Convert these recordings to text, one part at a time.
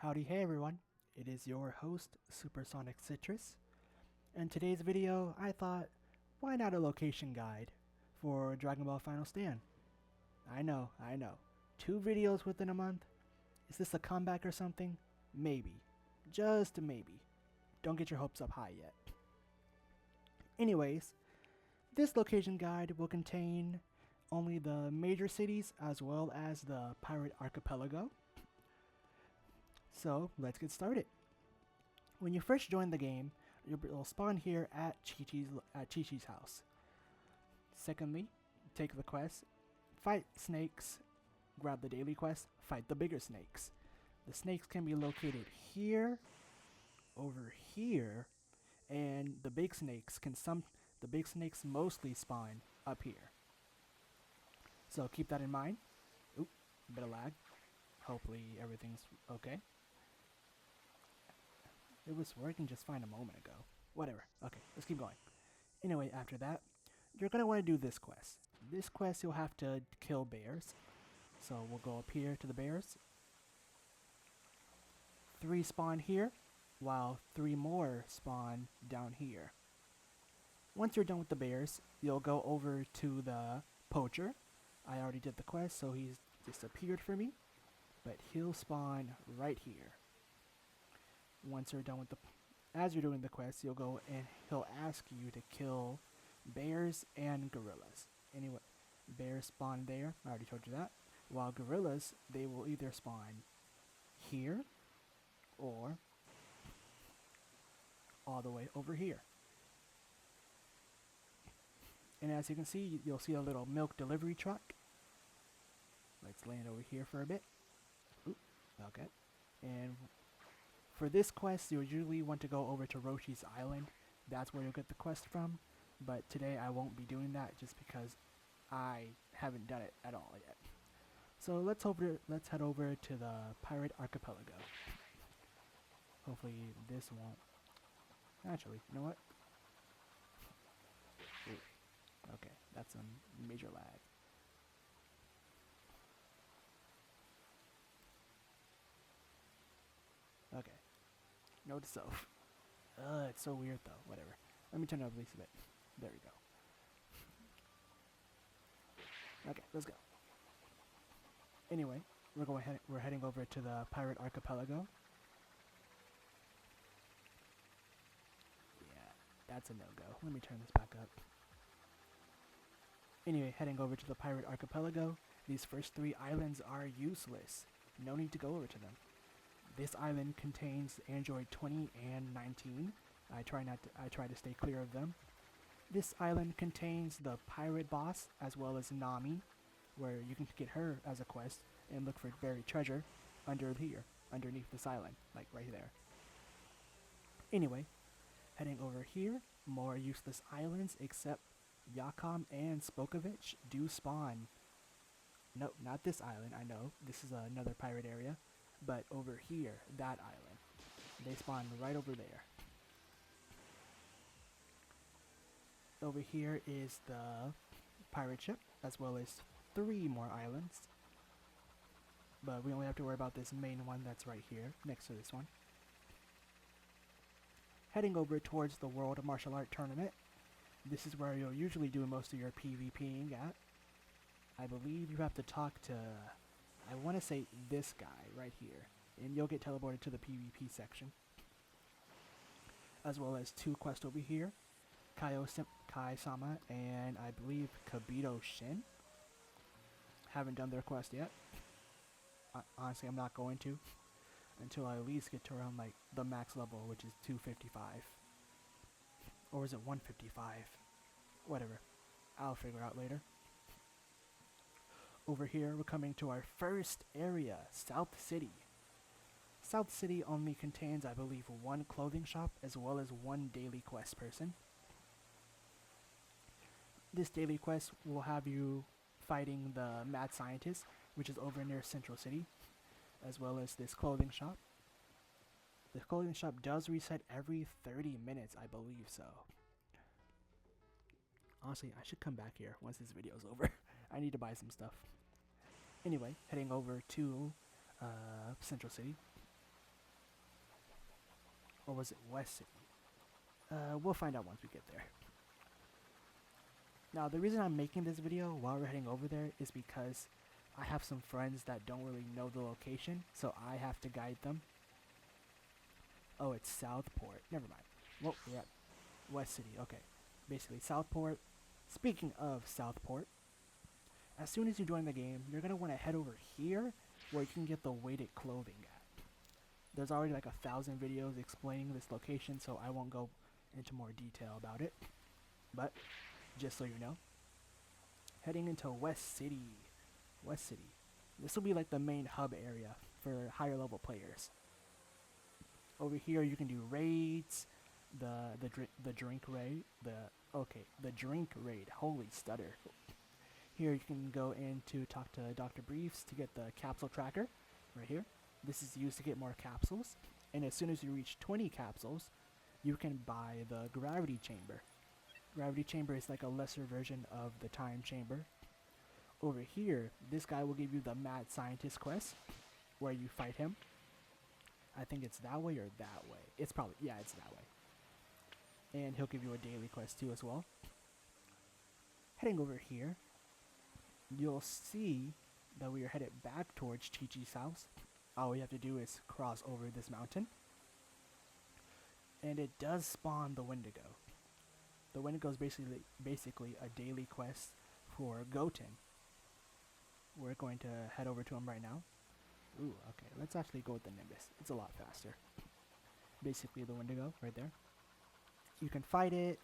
Howdy, hey everyone, it is your host, Supersonic Citrus. In today's video, I thought, why not a location guide for Dragon Ball Final Stand? I know. 2 videos within a month? Is this a comeback or something? Maybe. Just maybe. Don't get your hopes up high yet. Anyways, this location guide will contain only the major cities as well as the Pirate Archipelago. So let's get started. When you first join the game, you'll spawn here at Chi-Chi's house. Secondly, take the quest, fight snakes, grab the daily quest, fight the bigger snakes. The snakes can be located here, over here, and the big snakes mostly spawn up here. So keep that in mind. Oop, a bit of lag. Hopefully everything's okay. It was working just fine a moment ago. Whatever. Okay, let's keep going. Anyway, after that, you're going to want to do this quest. This quest, you'll have to kill bears. So we'll go up here to the bears. 3 spawn here, while 3 more spawn down here. Once you're done with the bears, you'll go over to the poacher. I already did the quest, so he's disappeared for me. But he'll spawn right here. Once you're done with as you're doing the quest, you'll go and he'll ask you to kill bears and gorillas. Anyway, bears spawn there. I already told you that. While gorillas, they will either spawn here or all the way over here. And as you can see, you'll see a little milk delivery truck. Let's land over here for a bit. Oop, okay. And for this quest, you usually want to go over to Roshi's Island. That's where you'll get the quest from. But today I won't be doing that just because I haven't done it at all yet. So let's head over to the Pirate Archipelago. Hopefully this won't. Actually, you know what? Ooh, okay, that's some major lag. Okay. Note to self. It's so weird though. Whatever. Let me turn it up at least a bit. There we go. Okay, let's go. Anyway, we're heading over to the Pirate Archipelago. Yeah, that's a no-go. Let me turn this back up. Anyway, heading over to the Pirate Archipelago. These first 3 islands are useless. No need to go over to them. This island contains Android 20 and 19. I try to stay clear of them. This island contains the pirate boss as well as Nami, where you can get her as a quest and look for buried treasure underneath this island, like right there. Anyway, heading over here, more useless islands except Yakam and Spokovich do spawn. No, not this island, I know. This is another pirate area. But over here, that island, they spawn right over there. Over here is the pirate ship, as well as 3 more islands. But we only have to worry about this main one that's right here, next to this one. Heading over towards the World Martial Art Tournament. This is where you'll usually do most of your PvPing at. I believe you have to talk to, I want to say this guy right here, and you'll get teleported to the PvP section. As well as 2 quests over here, Kai-sama and I believe Kabito Shin. Haven't done their quest yet. Honestly, I'm not going to until I at least get to around like the max level, which is 255. Or is it 155? Whatever. I'll figure out later. Over here, we're coming to our first area, South City. South City only contains, I believe, 1 clothing shop as well as 1 daily quest person. This daily quest will have you fighting the mad scientist, which is over near Central City, as well as this clothing shop. The clothing shop does reset every 30 minutes, I believe so. Honestly, I should come back here once this video's over. I need to buy some stuff. Anyway, heading over to Central City. Or was it West City? We'll find out once we get there. Now, the reason I'm making this video while we're heading over there is because I have some friends that don't really know the location, so I have to guide them. Oh, it's Southport. Never mind. Well, we're at West City. Okay. Basically, Southport. Speaking of Southport, as soon as you join the game, you're going to want to head over here where you can get the weighted clothing at. There's already like 1,000 videos explaining this location, so I won't go into more detail about it. But, just so you know, heading into West City. West City. This will be like the main hub area for higher level players. Over here you can do raids, the drink raid, the drink raid. Holy stutter. Here you can go in to talk to Dr. Briefs to get the capsule tracker right here. This is used to get more capsules, and as soon as you reach 20 capsules, you can buy the gravity chamber. Gravity chamber is like a lesser version of the time chamber. Over here, this guy will give you the mad scientist quest, where you fight him. I think it's that way or that way. It's probably, yeah, it's that way. And he'll give you a daily quest too as well. Heading over here, you'll see that we are headed back towards Chi-Chi's house. All we have to do is cross over this mountain. And it does spawn the Wendigo. The Wendigo is basically a daily quest for Goten. We're going to head over to him right now. Ooh, okay, let's actually go with the Nimbus. It's a lot faster. Basically the Wendigo right there. You can fight it,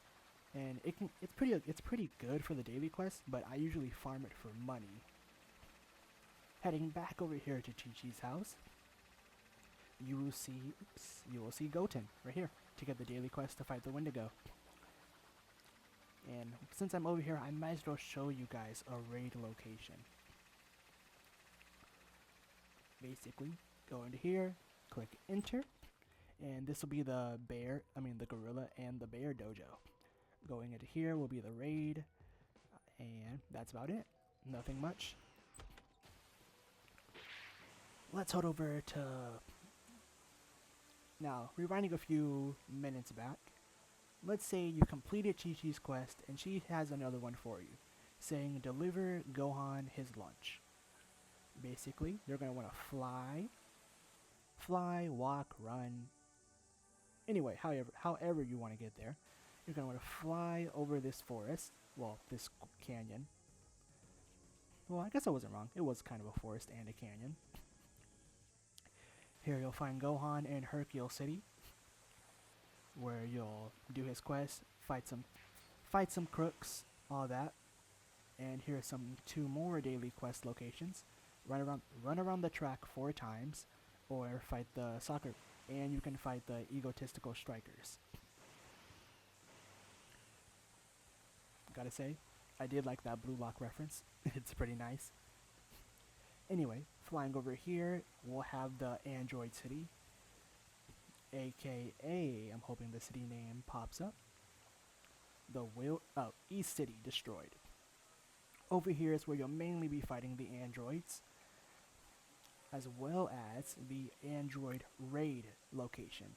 and it's pretty good for the daily quest, but I usually farm it for money. Heading back over here to Chi-Chi's house, you will see Goten right here to get the daily quest to fight the Wendigo. And since I'm over here, I might as well show you guys a raid location. Basically, go into here, click enter, and this will be the gorilla and the bear dojo. Going into here will be the raid, and that's about it. Nothing much. Let's head over to... Now, rewinding a few minutes back, let's say you completed Chi-Chi's quest and she has another one for you, saying deliver Gohan his lunch. Basically, you're going to want to fly, walk, run. Anyway, however you want to get there, you're going to want to fly over this forest, well, this canyon. Well, I guess I wasn't wrong. It was kind of a forest and a canyon. Here you'll find Gohan in Hercule City, where you'll do his quest, fight some crooks, all that. And here are some 2 more daily quest locations. Run around the track 4 times, or fight the soccer, and you can fight the egotistical strikers. Gotta say, I did like that Blue Lock reference. It's pretty nice. Anyway, flying over here, we'll have the Android City, aka, I'm hoping the city name pops up, East City Destroyed. Over here is where you'll mainly be fighting the androids, as well as the Android Raid location.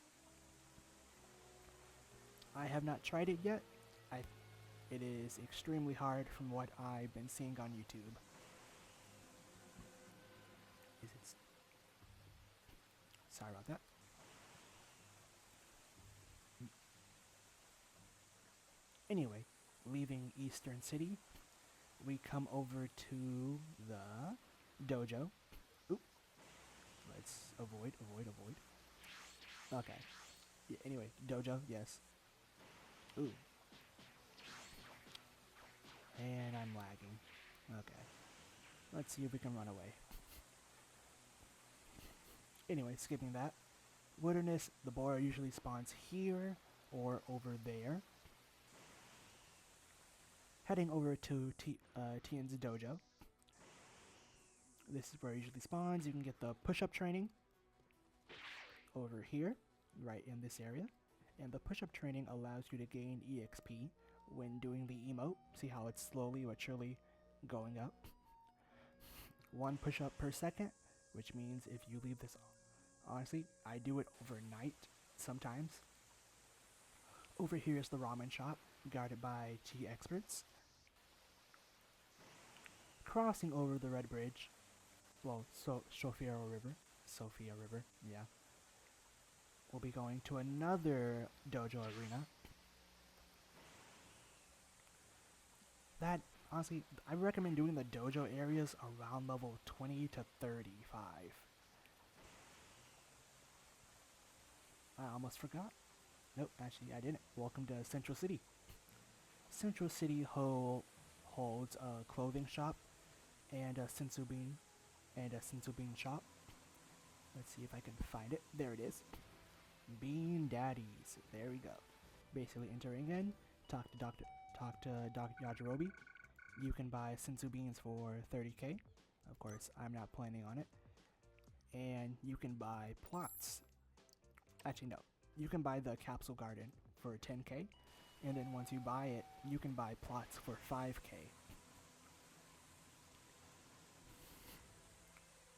I have not tried it yet. It is extremely hard from what I've been seeing on YouTube. Sorry about that. Anyway, leaving Eastern City, we come over to the dojo. Oop. Let's avoid. Okay. Yeah, anyway, dojo, yes. Ooh. And I'm lagging. Okay. Let's see if we can run away. Anyway, skipping that. Wilderness, the boar usually spawns here or over there. Heading over to Tien's dojo. This is where it usually spawns. You can get the push-up training over here, right in this area. And the push-up training allows you to gain EXP when doing the emote. See how it's slowly but surely going up. 1 push-up per second, which means if you leave this, honestly, I do it overnight, sometimes. Over here is the ramen shop, guarded by tea experts. Crossing over the Red Bridge, well, Sophia River, yeah. We'll be going to another dojo arena. That, honestly, I recommend doing the dojo areas around level 20 to 35. I almost forgot. Nope, actually I didn't. Welcome to Central City. Central City holds a clothing shop and a sensu bean shop. Let's see if I can find it. There it is. Bean Daddies. There we go. Basically entering in, talk to Dr. Yajirobe. You can buy sensu beans for 30k. Of course, I'm not planning on it. And you can buy plots. Actually, no. You can buy the capsule garden for 10k. And then once you buy it, you can buy plots for 5k.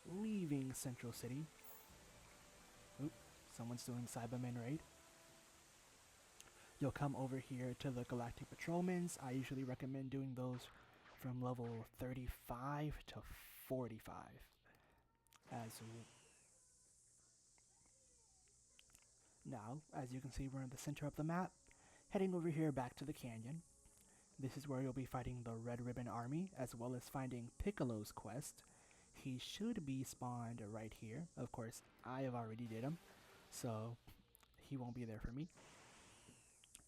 Leaving Central City. Oop, someone's doing Cybermen raid. You'll come over here to the Galactic Patrolmans. I usually recommend doing those from level 35 to 45. Now, as you can see, we're in the center of the map. Heading over here back to the canyon. This is where you'll be fighting the Red Ribbon Army, as well as finding Piccolo's quest. He should be spawned right here. Of course, I have already did him, so he won't be there for me.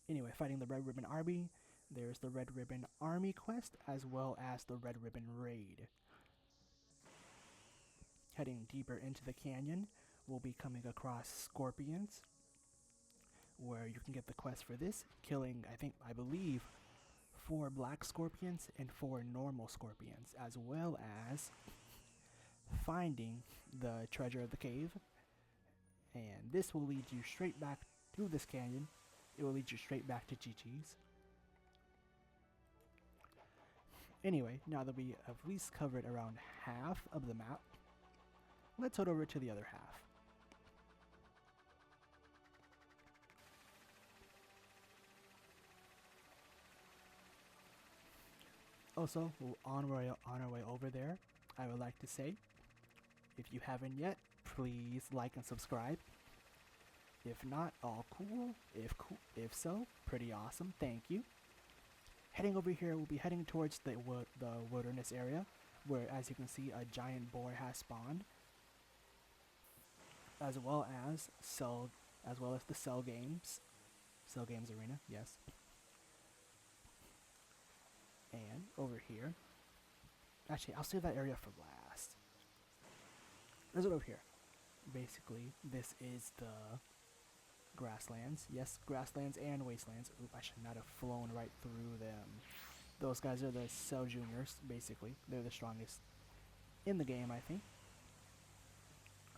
Anyway, fighting the Red Ribbon Army. There's the Red Ribbon Army quest, as well as the Red Ribbon Raid. Heading deeper into the canyon, we'll be coming across scorpions, where you can get the quest for this, killing, I believe, 4 black scorpions and 4 normal scorpions, as well as finding the treasure of the cave. And this will lead you straight back through this canyon. It will lead you straight back to Chi-Chi's. Anyway, now that we have at least covered around half of the map, let's head over to the other half. Also, on our way over there, I would like to say, if you haven't yet, please like and subscribe. If not, all cool. If so, pretty awesome. Thank you. Heading over here, we'll be heading towards the wilderness area, where, as you can see, a giant boar has spawned, as well as the Cell Games arena. Yes. And over here, actually, I'll save that area for last. There's it over here. Basically, this is the grasslands. Yes, grasslands and wastelands. Oop, I should not have flown right through them. Those guys are the Cell Juniors, basically. They're the strongest in the game, I think.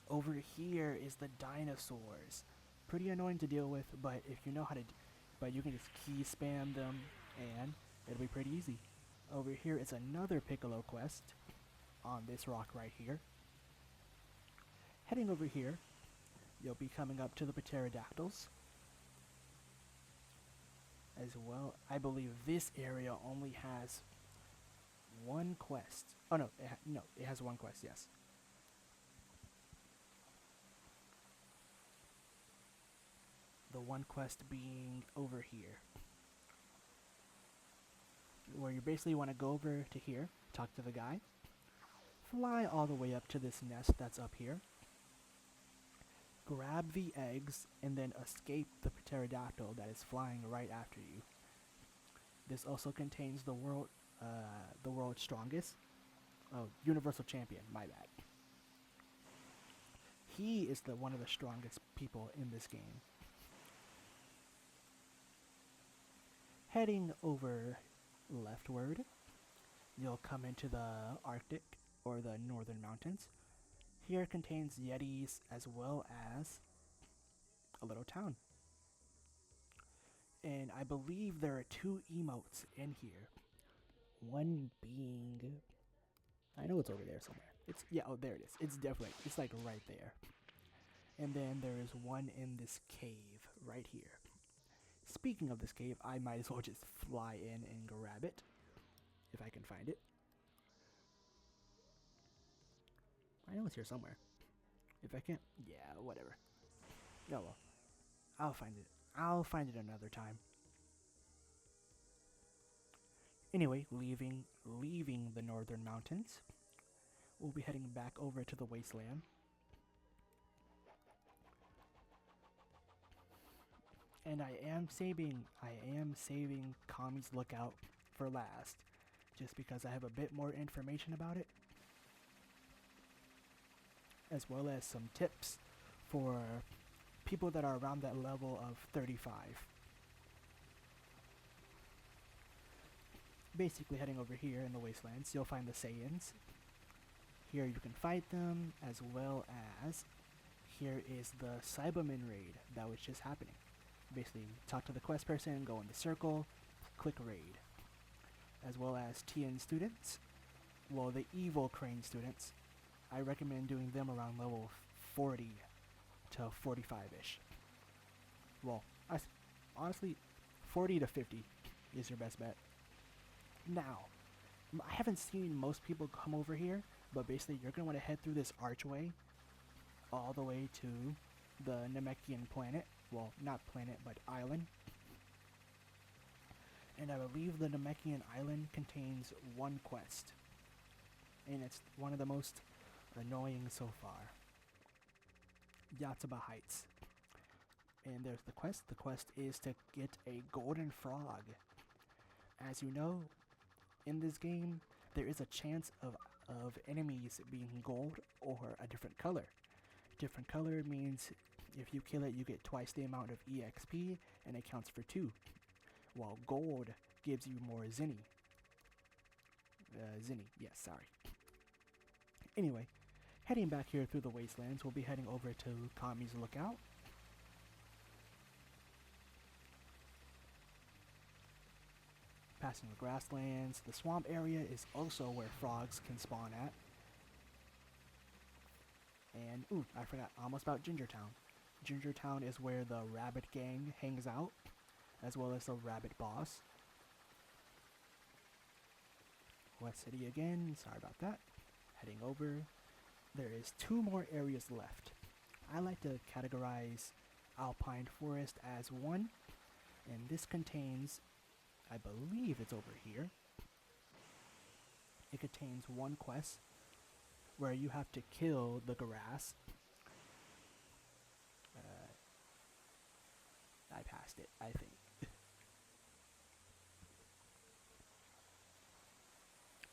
Over here is the dinosaurs. Pretty annoying to deal with, but if you know how to, but you can just key spam them, and it'll be pretty easy. Over here is another Piccolo quest on this rock right here. Heading over here, you'll be coming up to the pterodactyls. As well, I believe this area only has one quest. Oh no, it has one quest, yes. The one quest being over here, where you basically want to go over to here, talk to the guy, fly all the way up to this nest that's up here, grab the eggs, and then escape the pterodactyl that is flying right after you. This also contains the world's strongest, universal champion, my bad. He is one of the strongest people in this game. Heading over leftward, you'll come into the Arctic, or the Northern Mountains. Here contains Yetis, as well as a little town. And I believe there are 2 emotes in here. One being, I know it's over there somewhere. Oh, there it is. It's like right there. And then there is one in this cave right here. Speaking of this cave, I might as well just fly in and grab it, if I can find it. I know it's here somewhere. If I can't, yeah, whatever. Oh well, I'll find it. I'll find it another time. Anyway, leaving the northern mountains, we'll be heading back over to the wasteland. And I am saving Kami's Lookout for last, just because I have a bit more information about it, as well as some tips for people that are around that level of 35. Basically, heading over here in the wastelands, you'll find the Saiyans. Here you can fight them, as well as here is the Cyberman raid that was just happening. Basically, talk to the quest person, go in the circle, click raid. As well as TN students, well, the evil Crane students, I recommend doing them around level 40 to 45-ish. Well, honestly, 40 to 50 is your best bet. Now, I haven't seen most people come over here, but basically you're going to want to head through this archway all the way to the Namekian planet. Well, not planet, but island. And I believe the Namekian island contains one quest. And it's one of the most annoying so far. Yatsuba Heights. And there's the quest. The quest is to get a golden frog. As you know, in this game, there is a chance of enemies being gold or a different color. Different color means if you kill it, you get twice the amount of EXP, and it counts for 2. While gold gives you more Zinni. Yes, sorry. Anyway, heading back here through the wastelands, we'll be heading over to Kami's Lookout. Passing the grasslands. The swamp area is also where frogs can spawn at. And, ooh, I forgot almost about Gingertown. Gingertown is where the rabbit gang hangs out, as well as the rabbit boss. West City again, sorry about that. Heading over. There is 2 more areas left. I like to categorize Alpine Forest as one, and this contains, I believe it's over here. It contains one quest where you have to kill the grass. I passed it, I think.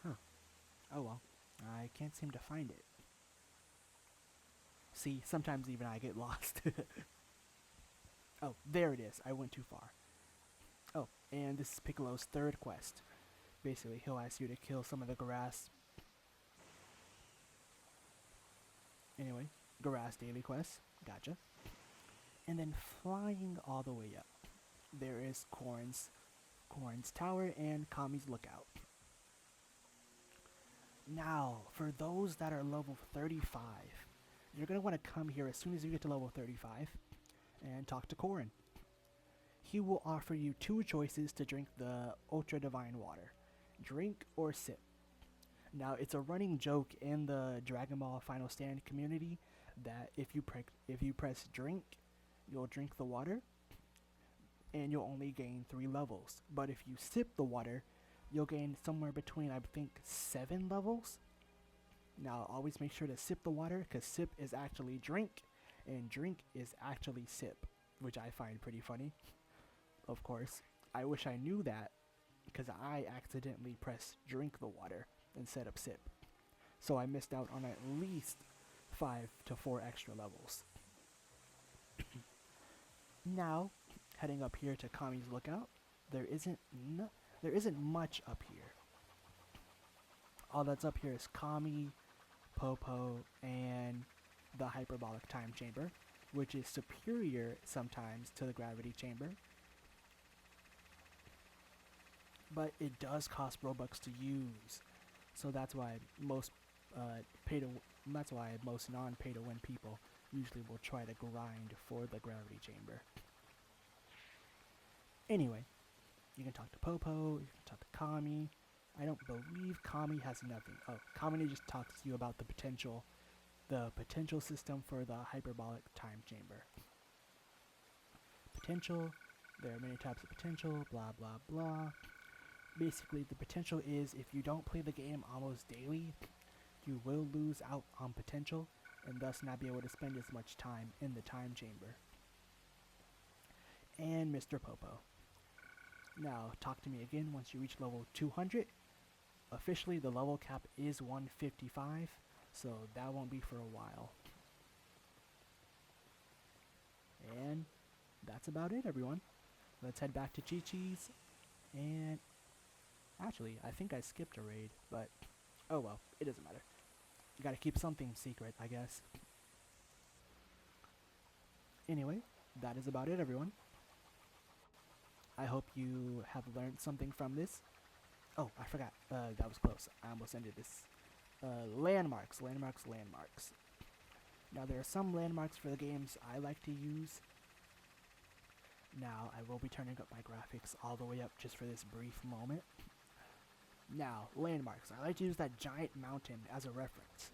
Huh. Oh well. I can't seem to find it. See, sometimes even I get lost. Oh, there it is. I went too far. Oh, and this is Piccolo's 3rd quest. Basically, he'll ask you to kill some of the grass. Anyway, grass daily quest. Gotcha. And then flying all the way up, there is Corn's Tower and Kami's Lookout. Now, for those that are level 35, you're going to want to come here as soon as you get to level 35 and talk to Korin. He will offer you 2 choices to drink the Ultra Divine Water. Drink or sip. Now, it's a running joke in the Dragon Ball Final Stand community that if you press drink, you'll drink the water, and you'll only gain 3 levels. But if you sip the water, you'll gain somewhere between, I think, 7 levels. Now, always make sure to sip the water, because sip is actually drink, and drink is actually sip, which I find pretty funny. Of course, I wish I knew that, because I accidentally pressed drink the water instead of sip. So I missed out on at least 5 to 4 extra levels. Now, heading up here to Kami's Lookout, there isn't much up here. All that's up here is Kami, Popo, and the Hyperbolic Time Chamber, which is superior sometimes to the Gravity Chamber. But it does cost Robux to use, so that's why most non-pay-to-win people usually will try to grind for the gravity chamber. Anyway, you can talk to Popo, you can talk to Kami. I don't believe Kami has nothing. Oh, Kami just talks to you about the potential system for the hyperbolic time chamber. Potential, there are many types of potential, blah blah blah. Basically, the potential is if you don't play the game almost daily, you will lose out on potential and thus not be able to spend as much time in the time chamber. And Mr. Popo. Now, talk to me again once you reach level 200. Officially, the level cap is 155, so that won't be for a while. And that's about it, everyone. Let's head back to Chi-Chi's. And actually, I think I skipped a raid, but oh well, it doesn't matter. You gotta keep something secret, I guess. Anyway, that is about it, everyone. I hope you have learned something from this. Oh, I forgot. That was close. I almost ended this. Landmarks. Now, there are some landmarks for the games I like to use. Now, I will be turning up my graphics all the way up just for this brief moment. Now, landmarks. I like to use that giant mountain as a reference.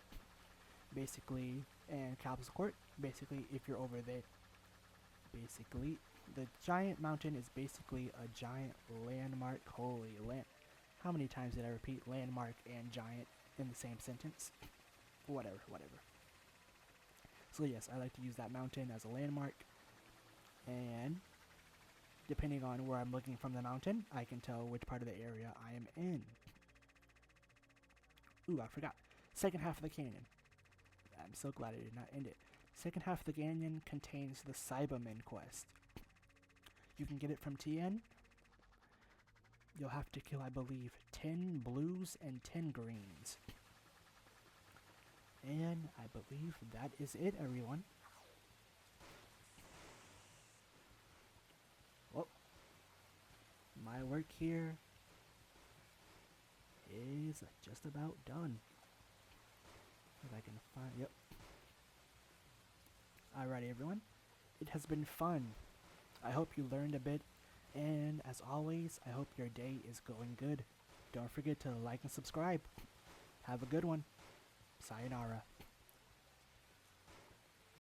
Basically, and Capsule Court, basically, if you're over there, basically, the giant mountain is basically a giant landmark. Holy land. How many times did I repeat landmark and giant in the same sentence? Whatever. So yes, I like to use that mountain as a landmark. And depending on where I'm looking from the mountain, I can tell which part of the area I am in. Ooh, I forgot. Second half of the canyon. I'm so glad I did not end it. Second half of the canyon contains the Cyberman quest. You can get it from TN. You'll have to kill, I believe, 10 blues and 10 greens. And I believe that is it, everyone. Well, my work here is just about done. If I can find, yep. Alrighty, everyone. It has been fun. I hope you learned a bit. And as always, I hope your day is going good. Don't forget to like and subscribe. Have a good one. Sayonara.